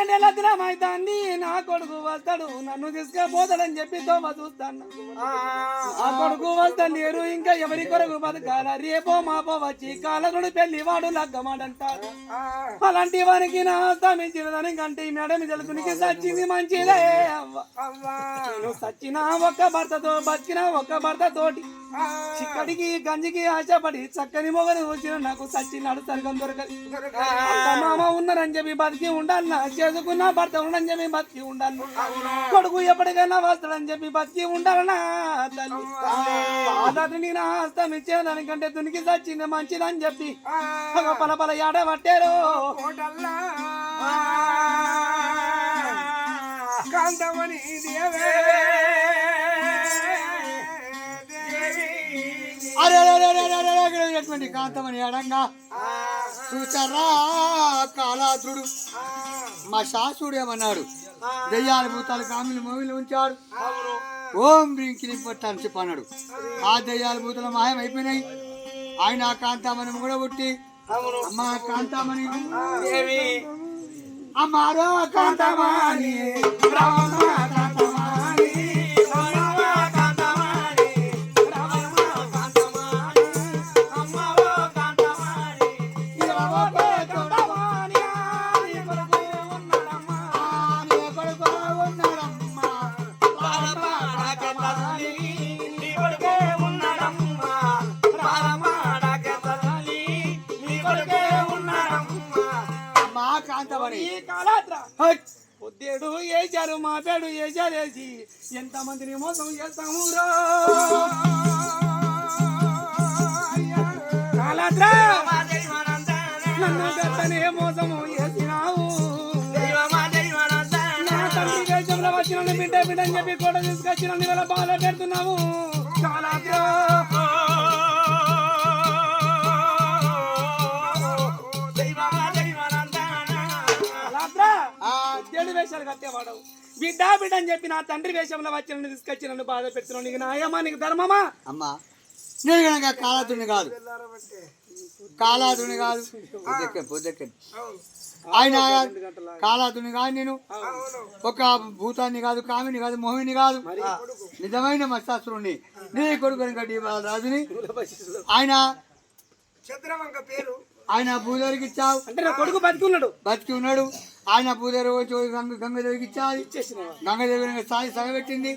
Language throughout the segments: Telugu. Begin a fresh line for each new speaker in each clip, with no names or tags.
నెల దినమైతాంది నా కొడుకు వస్తాడు నన్ను తీసుకుపోతాడని చెప్పి తోమ చూస్తాను ఆ కొడుకు వస్తా లేరు ఇంకా ఎవరి కొరకు బతకాల రేపో మాపో వచ్చి కాలనుడు పెళ్లి వాడు లగ్గమాడంటాడు అలాంటి వారికి నా ఆస్తామించినదని కంటే మేడం జలుకునికి సచ్చింది మంచిదే అవ్వ నువ్వు సచ్చిన ఒక్క భర్తతో బతికిన ఒక్క భర్త తోటి చిక్కడికి గంజికి ఆశపడి చక్కని మొగని వచ్చిన నాకు సచ్చినాడు సరిగం దొరకదు మామ ఉన్నారని చెప్పి బతికి ఉండాలన్నా చేసుకున్న భర్త ఉండని చెప్పి బతికి ఉండాలి కొడుకు ఎప్పటికైనా వస్తాడని చెప్పి బతికి ఉండాలన్నా తల్లి ఆదాని నా హస్తం ఇచ్చేదానికంటే తునికి సచ్చింది మంచిదని చెప్పి ఒక పల యాడ పట్టారు
కాంతమణి
అరే కాంతమని అడంగా చూసారా కాలాద్రుడు మా శాసుడు ఏమన్నాడు దెయ్యాల భూతాలు కామిలు మోవిలు ఉంచాడు ఓం బ్రింకిని పట్టాను చెప్పన్నాడు ఆ దెయ్యాల భూతాలు మాయం అయిపోయినాయి ఆయన కాంతామణి కూడా పుట్టి అమ్మ కాంతామణి అమ్మారో కాంతామణి
పొద్దేడు వేసారు మా పేడు వేసారు వేసి ఎంతమందిని మోసం చేస్తాము నన్ను గట్టనే మోసము చేసినావు నా తండ్రి దేశంలో వచ్చిన బిడ్డ బిడ్డని చెప్పి కూడా తీసుకొచ్చిన వేళ బాధ పెడుతున్నావు కాలాద్రా వేషాలు కట్టేవాడవు బిడ్డ బిడ్డ అని చెప్పి నా తండ్రి వేషంలో వచ్చి నన్ను తీసుకొచ్చి నన్ను బాధ పెడుతున్నావు నీకు న్యాయమా నీకు ధర్మమా
అమ్మా నేను కనుక కాలాదుని కాదు కాలాదుని కాదు ఆయన కాలాదుని కాదు నేను ఒక భూతాన్ని కాదు కామిని కాదు మోహిని కాదు నిజమైన మత్సాసురుణ్ణి నీ కొడుకు కనుక రాజుని ఆయన ఆయన భూదేవికి ఇచ్చావు
అంటే నా కొడుకు
బతికి ఉన్నాడు ఆయన భూదేవి గంగదేవికి ఇచ్చాది గంగదేవి సాయి సగబెట్టింది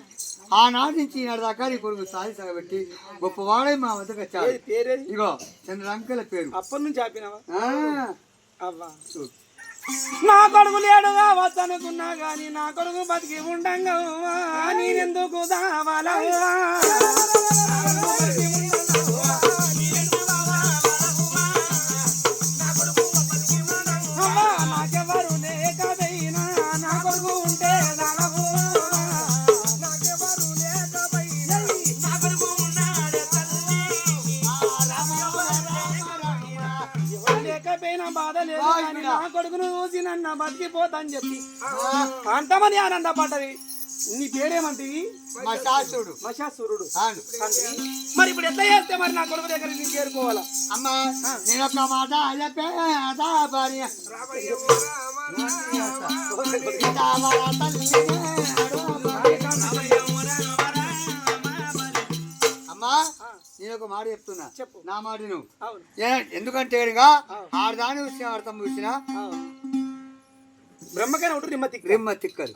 ఆనాటి నుంచి ఈనాడు దాకా నీ కొడుకు సాయి సగబెట్టి గొప్పవాడే మా వద్దకు వచ్చాడు ఇగో చంద్రంకల పేరు
అప్పటి నుంచి ఆపినావా నా కొడుకు లేడుగా వద్దనుకున్నా గాని నా కొడుకు బతికి ఉండంగా నేనెందుకు దావాలా బాధ లేదు నా కొడుకును చూసి నన్ను బతికిపోతాని చెప్పి అంతమని ఆనంద పడ్డది నీ పేరేమంటివి మశాసురుడు మరి ఇప్పుడు ఎట్లా చేస్తే మరి నా కొడుకు దగ్గర నేను చేరుకోవాలా
అమ్మా నేను ఒక మాట అమ్మా నేను ఒక మాట చెప్తున్నా
చెప్పు
నా మాట నువ్వు ఎందుకంటే ఆడదాని చూసిన అర్థం చూసిన
బ్రహ్మకైనా ఒకటి
రిమ్మ తిక్కలు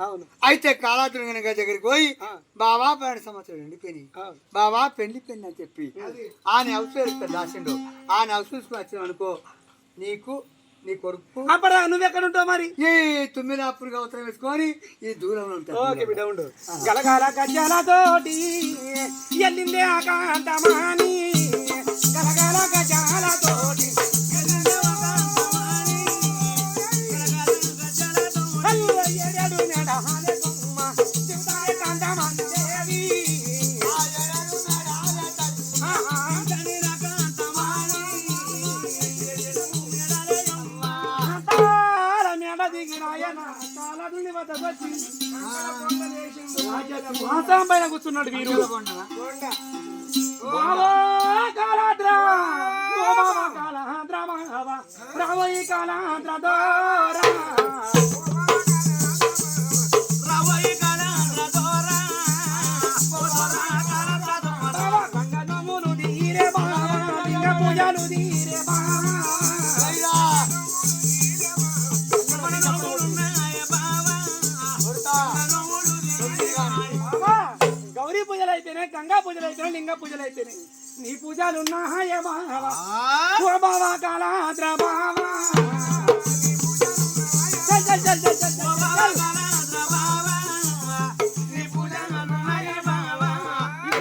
అయితే కాలాతుని కనుక దగ్గరికి పోయి బావా 12 సంవత్సరాలు ఎండిపోయి బావా పెళ్లి అని చెప్పి ఆయన అవసరం దాసిండు ఆయన అవసరం వచ్చిన అనుకో నీకు నీ కొడుకు
నువ్వెక్కడ ఉంటావు మరి
ఈ 9 అప్పుడుగా అవసరం వేసుకొని ఈ దూరంలో ఉంటావు
గలగాల గజాలతోటి ఎల్లిందే ఆకాంతమాని గలగాల గజాలతోటి పైన కూర్చున్నాడు వీరు కాలాద్ర కాలాద్ర కాలాద్ర అయిపోయినా లింగ పూజలు అయిపోయినాయి నీ పూజలు ఉన్నాయే బావా ఓ బావా కాలాద్ర బావా చల్ చల్ చల్ చల్ చల్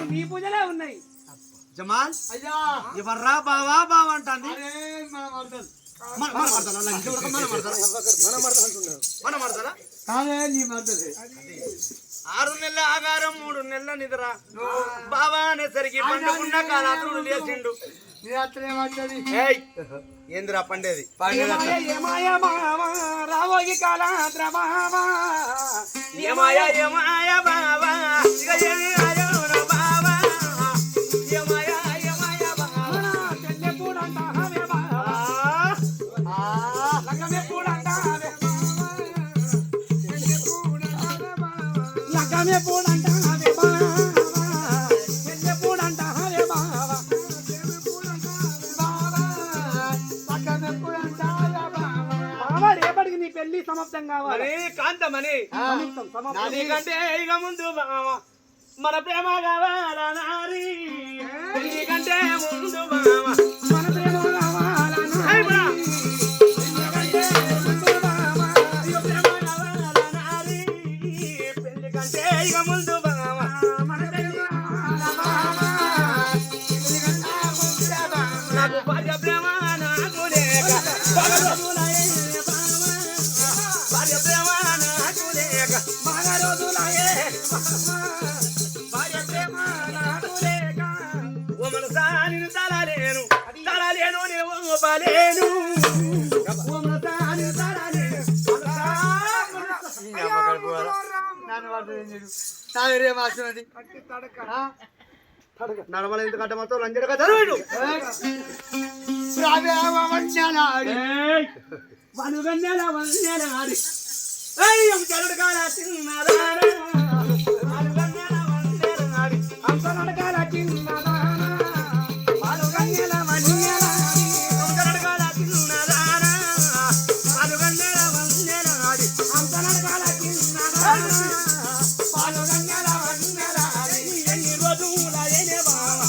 నీ పూజలే ఉన్నాయి
జమాల్
అయ్యా
ఎవర్రా బావా బావా అంటాంది
అరే
మన మడతలా
కాదే నీ మద్దతు
6 నెలల ఆగారం 3 నెలల నిద్ర బావా అనేసరికి పండుకున్న కాలాతుడు లేచిండు
నీ అత్తనే మాట్లాడి
ఏయ్ ఏందిరా పండేది
ఏమాయ బావా రావోగి కాలాద్ర బావా
ఏమాయ ఏమాయ బావా ఇక ఏమి ఆయోరా బావా ఏమాయ ఏమాయ బావా
తెల్లె పూడంటావే బావా లగ్గమే పూడంటావే లగ్గమే పూడంటావే బావా తెల్లె పూడంటావే బావా బావా రేపటికి నీ పెళ్లి సమాప్తం కావాలి
మరి కాంతమని
సమాప్తం
నీకంటే ఇక ముందు బావా మన ప్రేమ కావాలా నారి నీకంటే ముందు బావా
మన ప్రేమ కావాలన్నా
ఏయ్ బా.
ఎందుకంటే ముందు బావా
ఇక ప్రేమ కావాలా నారి పెళ్లి కంటే ఇక ముందు బావా
మన ప్రేమ కావాలా బావా ఎందుకంటే ముందు బావా
నాకు భార్య ప్రేమ నాకు లేక
రోజులయ్యే బావా
భార్య ప్రేమ నాకు లేక
బాగా రోజులయ్యే బావా భార్య ప్రేమ నాకు లేక
ఓ మనసా నిన్ను తలలేను నేను బాలేను
తాగరే మాసినది
నడమల ఎందుకంటే మొత్తం లంజడగా చదువు వనుగన్నెల వన్నెల ఆడి చరుడు కాల చిన్నదానా వనుగన్నెల వన్నెల ఆడి
అంతనడకాల చిన్నదానా పాలుగన్నెల వన్నెల
చరుడు కాల చిన్నదానా వనుగన్నెల వన్నెల ఆడి
అంతనడకాల చిన్నదానా పాలుగన్నెల వన్నెల
ఎన్ని రోజుల ఏనే బావ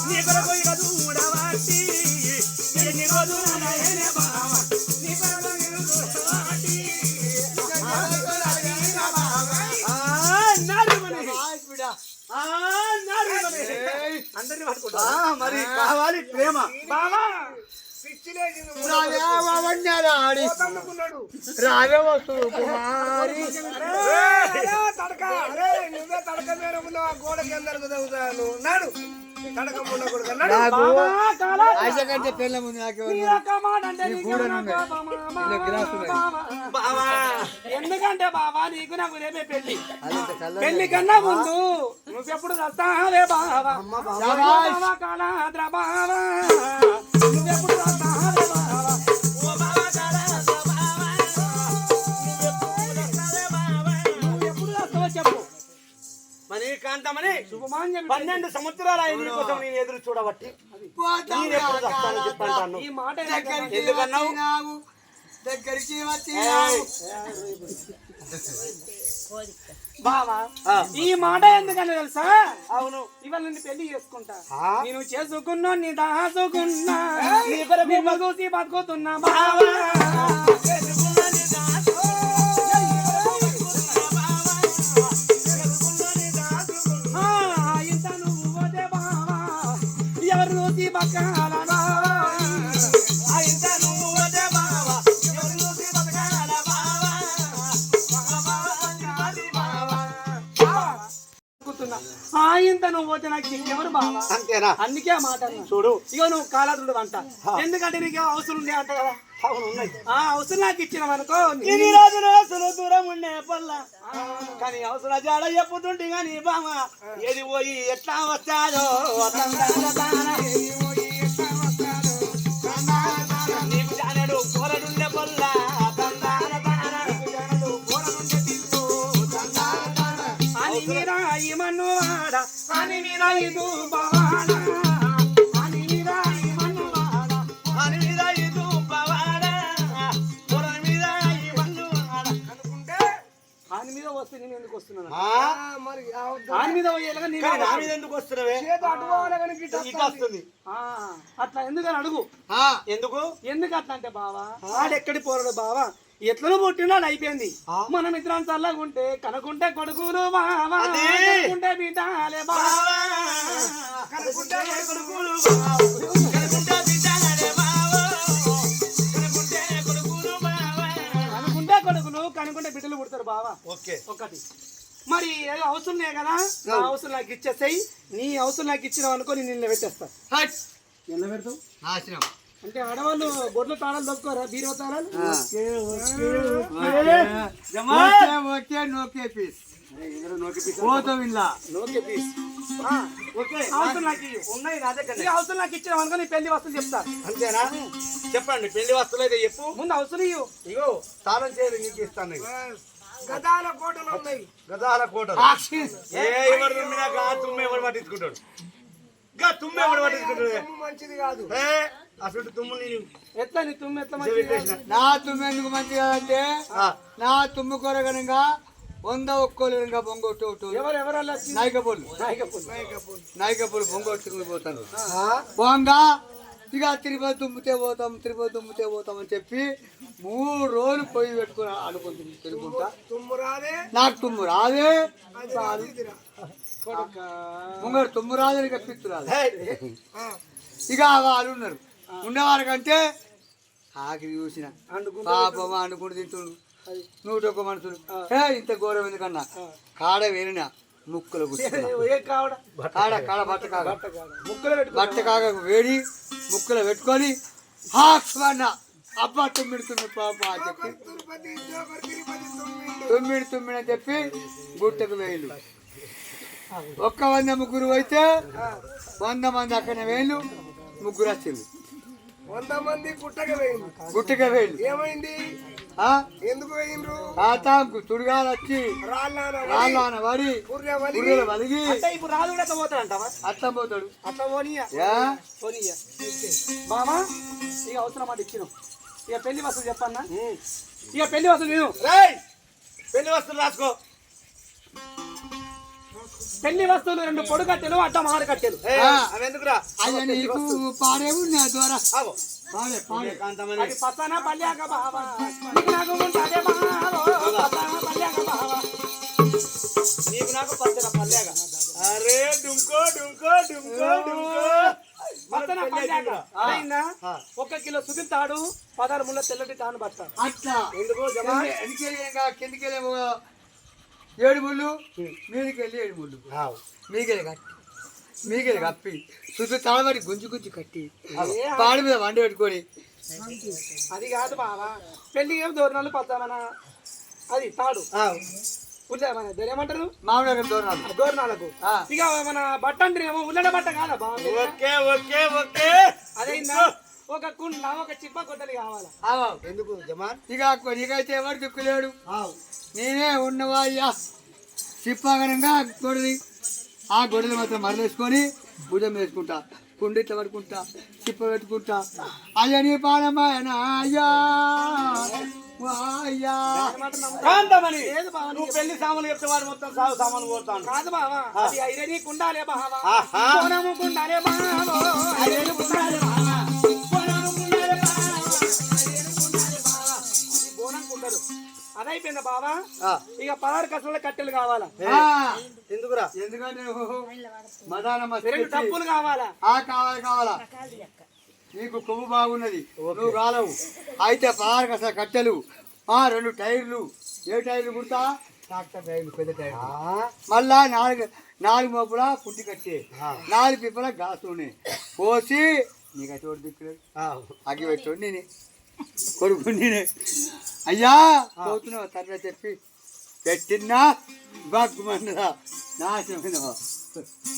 నీ కొరకు ఇక చూడవాటి ఎన్ని రోజుల ఏనే బావ నీ కొరకు ఇక చూడవాటి అందరినీ పట్టుకుంటా మరి కావాలి ప్రేమ
బావా
ఆడి రావే వస్తువు కుమారి
తడక అరే నువ్వే తడక మీద ఉన్నావు గోడ కిందకు చదువుతాను నాడు తడక ఉండకూడదు అన్నాడు
బావా కాలా
ఆశ కంటే పెళ్ళ ముందు నాకెవరు
నీరొక్క మాట అంటే నీకు
కూడా
నాకు
నువ్వే.
బావా,
ఇలా గ్లాసు ఉన్నాయి.
బావా.
బావా
ఎందుకంటే బావా నీకు నాకు రేపే పెళ్లి
అదంత కళ్ళ
పెళ్లి కన్నా ముందు నువ్వెప్పుడు వస్తావే బావా
శాబాష్.
బావా కాలాద్ర బావా నువ్వెప్పుడు వస్తావే బావా
ఓ బావా కాలాద్ర బావా
నువ్వెప్పుడు వస్తావో చెప్పు
మరి కాంతమని
శుభమాన్యం
12 సంవత్సరాలు అయింది కోసం నేను ఎదురు చూడబట్టి నేను ఎప్పుడు వస్తానో చెప్పంటాను
ఈ మాట
దగ్గరికి
ఎందుకన్నావు?
వచ్చినావు దగ్గరికి వచ్చినావు
బావా ఈ మాట ఎందుకని తెలుసా
అవును
ఇవాళ నిన్ను పెళ్లి చేసుకుంటా
ఆ?
నేను చేసుకున్నా నీ దాసుకున్నా నీ కొరకు చూసి బతుకుతున్నా బావా ఆ, ఇంత నువ్వు పోతే బావా ఎవరు చూసి బతకాల బావా
ఆ ఇంత నువ్వు వదే బావా ఎవరు చూసి బతకాల బావా
బతుకుతున్నా. ఆ ఇంత నువ్వు పోతే నాకు ఇంకెవరు బావా
అంతేనా
అందుకే ఆ మాట అన్నా
చూడు
ఇక నువ్వు కాలాదుడు అంట ఎందుకంటే నీకు అవసరం ఉండే అంట కదా
అవును ఉన్నాయి
ఆ అవసరం నాకు ఇచ్చినావనుకో
ఇన్ని రోజులు అసలు దూరం ఉండే పల్ల కానీ అవసరం జాడ చెప్పుతుంటే కానీ బామ ఏది పోయి ఎట్లా వస్తాదో నీకు జానడు కోరడుండే పల్ల
అని మీరాయి మన్నువాడ అని మీరాయి దూబావాడ అని మీరాయి మన్నువాడ
అని మీద ఇది పవాడ పొర మీద ఈ బంధువాడ
అని మీద వస్తే నేను ఎందుకు వస్తున్నాను
మరి
దాని మీద పోయేలాగా నీ మీద
నా మీద ఎందుకు వస్తున్నావే
చేతి అటు పోవాలి కానీ గిట్ట
ఇట్లా వస్తుంది
అట్లా ఎందుకని అడుగు ఎందుకు అట్లా అంటే బావా ఆడెక్కడి పోరాడు బావా ఎట్లను పుట్టినాడు అయిపోయింది మనం ఇద్దరం చల్లగా ఉంటే కనుకుంటే కొడుకులు బావా కనుకుంటే బిడ్డాలే బావా
కనుకుంటే కొడుకులు బావ, కనుకుంటే బిడ్డలే బావ, కనుకుంటే కొడుకులు బావ.
కనుకుంటే కొడుకులు కనుకుంటే బిడ్డలు పుడతారు బావా
ఓకే
ఒకటి మరి ఏదో అవసరం లే కదా నా అవసరం నాకు ఇచ్చేసాయి నీ అవసరం నాకు ఇచ్చినావు అనుకో నేను నిన్న పెట్టేస్తా నిన్న పెడతావు
నాశనం
అంటే ఆడవాళ్ళు బొడ్లు తాళాలు దొక్కుకోరా బీరో తాళాలు
ఓకే నోకే పీస్ పోతాం ఇలా
నోకే పీస్
ఓకే
అవసరం నాకు ఇయ్యి.
ఉన్నాయి నా దగ్గర
ఈ అవసరం నాకు ఇచ్చినావు అనుకో నీ పెళ్లి వస్తువులు చెప్తా
అంతేనా చెప్పండి పెళ్లి వస్తువులు అయితే చెప్పు
ముందు అవసరం ఇయ్యు
ఇగో తాళం చేయదు నీకు ఇస్తాను ఇగో.
గదాల కోటలు ఉన్నాయి
గదాల కోటలు ఏ ఎవరు తుమ్మినా గా తుమ్మె ఎవరు పట్టించుకుంటాడు గా తుమ్మె ఎవరు పట్టించుకుంటాడు
తుమ్ము మంచిది కాదు
ఏ అసలు తుమ్ము నేను
ఎట్లా నీ తుమ్ము ఎట్లా మంచిగా
నా తుమ్ము ఎందుకు మంచిగా అంటే నా తుమ్ము కొరగనంగా 100 ఒక్కోలేరుగా బొంగొట్టు
ఎవరెవరల్లా
నాయకపోలు నాయకపోలు బొంగొట్టుకుని పోతాను పోంగా ఇక తిరుపతి తుమ్మితే పోతాం అని చెప్పి 3 రోజులు పొయ్యి పెట్టుకుని అనుకుంటుంది తిరుగుకుంటా
తుమ్ము రాదే
నాకు తుమ్ము రాదే
అది రాదుదిరా.
ముంగడు తుమ్ము రాదు ఇక పిత్తు రాదు ఇక వాళ్ళు ఉన్నారు ఉన్నవారి కంటే ఆఖరి చూసిన పాపం అనుకుంటూ తింటుండు 101 మనుషులు ఇంత ఘోరం ఎందుకన్నా కాడ వేరిన ముక్కలు కాడ బట్ట కాగ బట్ట కాగ వేడి ముక్కలు పెట్టుకొని హాక్స్మన్న అబ్బా తుమ్మిడుతుంది పాప అని చెప్పి
తిరుపతి జోకర్ తిరుపతి తుమ్మిండు.
తుమ్మిడి అని చెప్పి గుట్టకు వేలు 100 ముగ్గురు అయితే 100 మంది అక్కడనే వేలు ముగ్గురు వచ్చింది
100 మంది
గుట్టగా వేలు
ఏమైంది ఎందుకు వేయిండ్రు
చుడిగాలు వచ్చి
రాళ్ళ
రాళ్ళ పడి పుర్రెలు వలిగి
అంటే ఇప్పుడు రాదు కూడా పోతాడంటావా
అట్లా పోతాడు
అట్లా పోనీయా పోనీయా బామా ఇక అవసరం మాట ఇచ్చినావు ఇక పెళ్లి వస్తువులు చెప్పన్నా ఇక పెళ్లి వస్తువులు నేను
రేయ్ పెళ్లి వస్తువులు రాసుకో
పెళ్లి వస్తువులు 2 పొడు కట్టెలు అడ్డ మారు కట్టెలు
అవి ఎందుకురా
అయ్యా నీకు పాడేవు నా ద్వారా
ఆగో
పాడే
కాంతమని
అది పచ్చన పల్యాక బావా నీకు నాకు ఉంటాడే బావో పచ్చన పల్యాక బావా
నీకు నాకు పచ్చన పల్లేగ అరే డుంకో
పచ్చన పల్యాక అయిందా 1 కిలో సుదిల్ తాడు 16 ముళ్ళ తెల్లటి తాను బట్ట
అట్లా
ఎందుకో జమా
కిందికెళ్ళేమో 7 ముళ్ళు మీదికెళ్ళి 7 ముళ్ళు మీకెళ్ళి కప్పి చుట్టూ తలబడి గుంజి కట్టి పాడి మీద వండి పెట్టుకొని
అది కాదు బావా పెళ్లి ఏం దూరణాలు పచ్చాలనా అది తాడు ఏమంటారు
మామిడి దూరణాలు
దూరణాలకు ఇక మన బట్ట అంటే ఏమో ఉల్లడ బట్ట కాదా బావ
ఓకే
అదైందా ఒక కుండ ఒక చిప్ప కొట్టలు కావాలా
ఎందుకు జమాన్
ఇక నీకైతే ఎవరు దిక్కులేడు నేనే ఉన్నవా అయ్యా చిప్పగనంగా గొడది ఆ గొడవలు మాత్రం మరలేసుకొని భుజం వేసుకుంటా కుండ ఇట్లా పడుకుంటా చిప్ప పెట్టుకుంటా అయ్యా నీ పానమాయనా అయ్యా అయ్యా
కాంతమని
లేదు బావ
నువ్వు పెళ్లి సామాన్లు చెప్తే వాడు మొత్తం సాగు సామాన్లు కోరుతాను
కాదు బావా అది ఐరని కుండాలే బావా కోనము కుండాలే బావో ఐరని కుండాలే బావా కోనము కుండాలే బావా ఐరని కుండాలే బావా అది బోనం కుండలు అదైపోయిందా బావా ఇక 16 కసల కట్టెలు కావాలా
ఎందుకురా
ఎందుకంటే మదాన
2 డబ్బులు కావాలా
కావాలా నీకు కొవ్వు బాగున్నది నువ్వు కాలవు అయితే 16 కసల కట్టెలు 2 టైర్లు ఏ టైర్లు కుడతా ట్రాక్టర్ టైర్లు పెద్ద టైర్లు మళ్ళా 4 మోపుల పుట్టి కట్టే 4 పిప్పల గాసునే పోసి నీకు చోటు దిక్కులేదు అగ్గి పెట్టోడు నేనే కొడుకు నేనే అయ్యా పోతున్నావు తండ్రి చెప్పి పెట్టినా బాగుమన్నదా నాశనమైనవా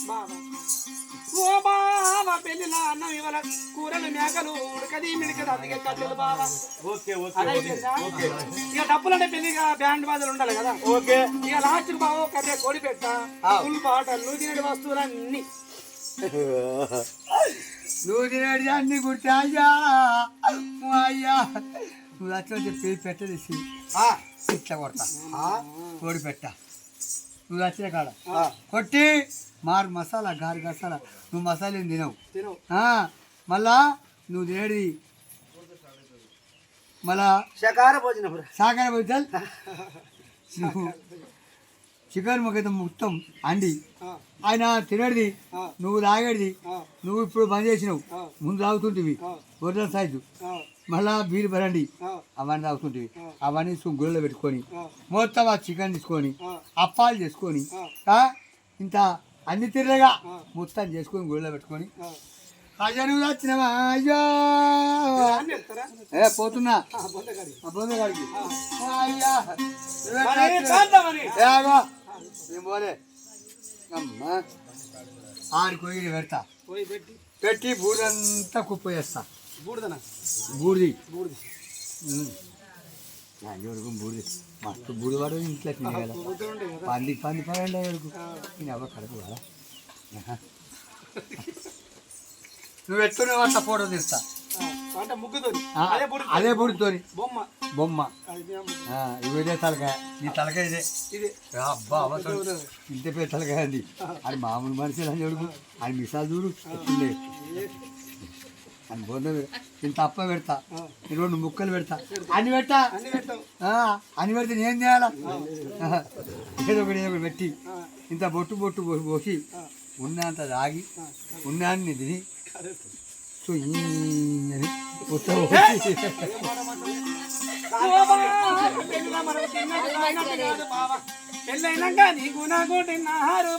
బావా ఓ బావా పెళ్లిలా అన్నం ఇవాళ కూరలు మేకలు ఉడకది మిడకది అందుకే కట్టెలు బావా
ఓకే
అదైపోయిందా ఇక డబ్బులు అంటే పెళ్లిగా బ్యాండ్ బాధలు ఉండాలి కదా
ఓకే
ఇక లాస్ట్ బావో కర్రే కోడి పెట్ట ఫుల్ బాటలు తినే వస్తువులన్నీ
నువ్వు తినేది అన్ని గుర్తా అయ్యా అయ్యా నువ్వు అట్లా చెప్పి పెట్టేసి ఇట్లా కొడతా కోడి పెట్ట నువ్వు వచ్చిన కాడ కొట్టి మారు మసాలా గారి మసాలా నువ్వు మసాలా ఏం తినవు మళ్ళా నువ్వు తినేది మళ్ళా
శాకాహార భోజనం
సాగర పోతాల్ నువ్వు చికెన్ మొక్కైతే మొత్తం అండి ఆయన తినేది నువ్వు తాగేది నువ్వు ఇప్పుడు బంద్ చేసినావు ముందు తాగుతుంటివి ఒరిజినల్ సైజు మళ్ళా బీరు బరండి అవన్నీ తాగుతుంటివి అవన్నీ గుళ్ళలో పెట్టుకొని మొత్తం ఆ చికెన్ తీసుకొని అప్పాలు చేసుకొని ఇంత అన్ని తిరగా మొత్తం చేసుకొని గుళ్ళలో పెట్టుకొని అయ్యా నువ్వు వచ్చినావా అయ్యో పోతున్నా బొందగాడికి అయ్యా నేను పోలే అమ్మా ఆడికి పోయి పెడతా పెట్టి బూరంతా కుప్ప చేస్తా బూడిది ఎవరికి బూడిది మస్తు బూడి వాడు ఇంట్లో తినే కదా పంది పడండి ఎవరికి నేను ఎవరు కడుపు కదా నువ్వు ఎత్తునే వాళ్ళ ఫోటో తీస్తా అదే బుడితోని బొమ్మ ఇదే తలకాయ నీ తలకాయ ఇదే అబ్బా అవసరం ఇంత పేరు తలకాయ అండి అది మామూలు మనిషి అని చూడు అది మిసాలు చూడు ఎట్టుండే అని బొంద ఇంత అప్ప పెడతా రెండు ముక్కలు పెడతా అని పెడతా అని పెడితే నేను చేయాలా ఏదో ఒకటి పెట్టి ఇంత బొట్టు పోసి ఉన్నంత తాగి ఉన్నాన్ని తిని సో అని
పెళ్ళైనాక నీకు నాకు తిన్నారు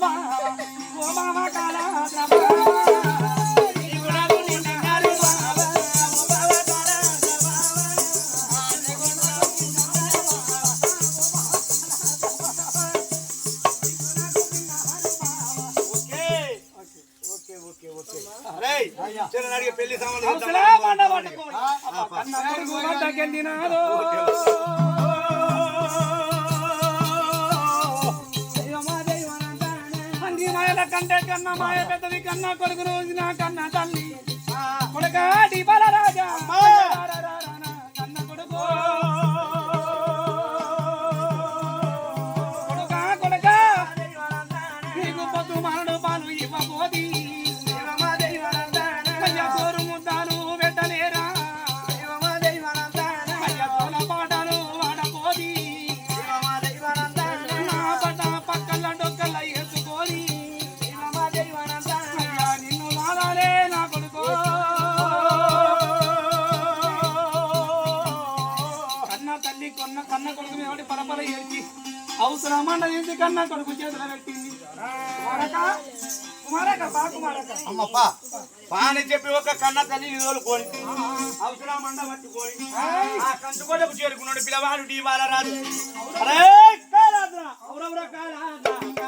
పెళ్లి
కంటే కన్నా మాయ పెద్దది కన్నా కొడుకు రోజు నా కన్నా తల్లి కొడుకాటి బలరాజా కన్న కొడుకు కొడుకా నీకు పొద్దు మరడు పాలు ఇవ్వబోది సోరు ముద్దాలు పెట్టలేరా పాటలు వాడబోది నా పట పక్కల డొక్కల వేసుకొని నిన్ను వాడాలే నా కొడుకో కన్న తల్లి కన్న కొడుకు మీద పరపర ఏడ్చి అవసరమండ తీసి కన్న కొడుకు చేతులు పెట్టింది
అమ్మప్ప పాని చెప్పి ఒక కన్న తల్లి తోలుకొని అవసరమండ పట్టుకొని ఆ కంచుకోటకు చేరుకున్నాడు పిల్లవాడు డీ బాలరాజు. అరే కాలాద్రా ఔరవర కాలాద్రా